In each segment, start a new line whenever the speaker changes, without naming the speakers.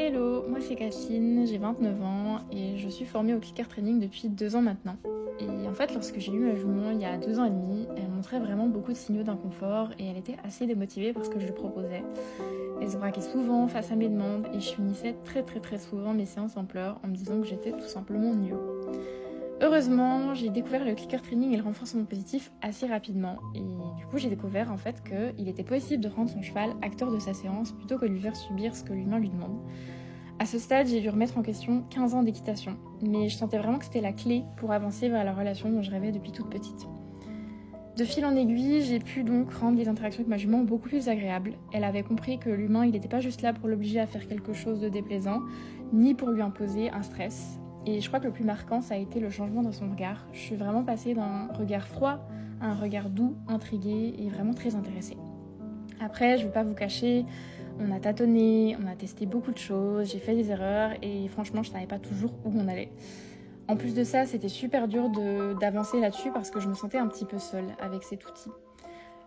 Hello, moi c'est Cassine, j'ai 29 ans et je suis formée au clicker training depuis 2 ans maintenant. Et en fait, lorsque j'ai eu ma jument il y a 2 ans et demi, elle montrait vraiment beaucoup de signaux d'inconfort et elle était assez démotivée par ce que je lui proposais. Elle se braquait souvent face à mes demandes et je finissais très souvent mes séances en pleurs en me disant que j'étais tout simplement nulle. Heureusement, j'ai découvert le clicker training et le renforcement positif assez rapidement. Et du coup, j'ai découvert en fait qu'il était possible de rendre son cheval acteur de sa séance plutôt que de lui faire subir ce que l'humain lui demande. À ce stade, j'ai dû remettre en question 15 ans d'équitation, mais je sentais vraiment que c'était la clé pour avancer vers la relation dont je rêvais depuis toute petite. De fil en aiguille, j'ai pu donc rendre les interactions avec ma jument beaucoup plus agréables. Elle avait compris que l'humain, il n'était pas juste là pour l'obliger à faire quelque chose de déplaisant, ni pour lui imposer un stress. Et je crois que le plus marquant, ça a été le changement dans son regard. Je suis vraiment passée d'un regard froid à un regard doux, intrigué et vraiment très intéressée. Après, je ne vais pas vous cacher, on a tâtonné, on a testé beaucoup de choses, j'ai fait des erreurs et franchement, je ne savais pas toujours où on allait. En plus de ça, c'était super dur d'avancer là-dessus parce que je me sentais un petit peu seule avec cet outil.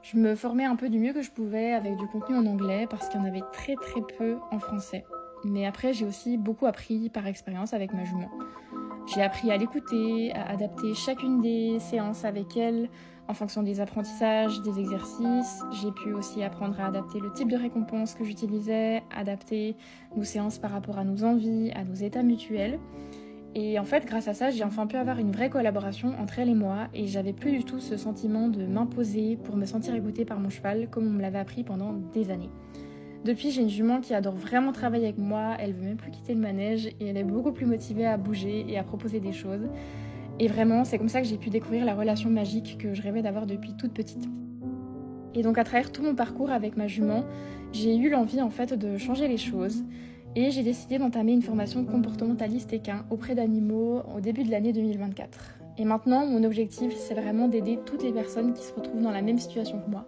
Je me formais un peu du mieux que je pouvais avec du contenu en anglais parce qu'il y en avait très peu en français. Mais après, j'ai aussi beaucoup appris par expérience avec ma jument. J'ai appris à l'écouter, à adapter chacune des séances avec elle en fonction des apprentissages, des exercices. J'ai pu aussi apprendre à adapter le type de récompense que j'utilisais, adapter nos séances par rapport à nos envies, à nos états mutuels. Et en fait, grâce à ça, j'ai enfin pu avoir une vraie collaboration entre elle et moi et j'avais plus du tout ce sentiment de m'imposer pour me sentir écoutée par mon cheval comme on me l'avait appris pendant des années. Depuis, j'ai une jument qui adore vraiment travailler avec moi, elle veut même plus quitter le manège et elle est beaucoup plus motivée à bouger et à proposer des choses. Et vraiment, c'est comme ça que j'ai pu découvrir la relation magique que je rêvais d'avoir depuis toute petite. Et donc à travers tout mon parcours avec ma jument, j'ai eu l'envie en fait de changer les choses et j'ai décidé d'entamer une formation comportementaliste équin auprès d'animaux au début de l'année 2024. Et maintenant, mon objectif, c'est vraiment d'aider toutes les personnes qui se retrouvent dans la même situation que moi.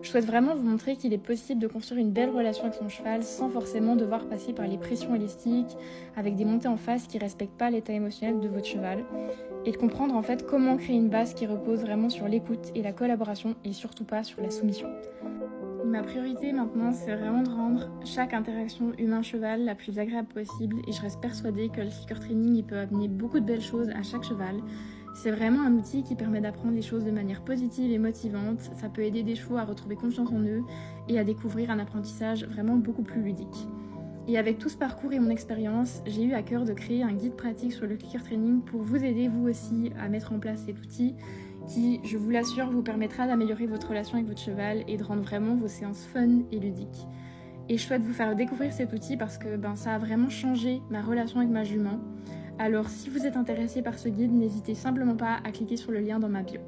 Je souhaite vraiment vous montrer qu'il est possible de construire une belle relation avec son cheval sans forcément devoir passer par les pressions élastiques, avec des montées en face qui ne respectent pas l'état émotionnel de votre cheval, et de comprendre en fait comment créer une base qui repose vraiment sur l'écoute et la collaboration et surtout pas sur la soumission. Ma priorité maintenant, c'est vraiment de rendre chaque interaction humain-cheval la plus agréable possible et je reste persuadée que le clicker training il peut amener beaucoup de belles choses à chaque cheval. C'est vraiment un outil qui permet d'apprendre les choses de manière positive et motivante. Ça peut aider des chevaux à retrouver confiance en eux et à découvrir un apprentissage vraiment beaucoup plus ludique. Et avec tout ce parcours et mon expérience, j'ai eu à cœur de créer un guide pratique sur le clicker training pour vous aider vous aussi à mettre en place cet outil qui, je vous l'assure, vous permettra d'améliorer votre relation avec votre cheval et de rendre vraiment vos séances fun et ludiques. Et je souhaite vous faire découvrir cet outil parce que ça a vraiment changé ma relation avec ma jument. Alors si vous êtes intéressé par ce guide, n'hésitez simplement pas à cliquer sur le lien dans ma bio.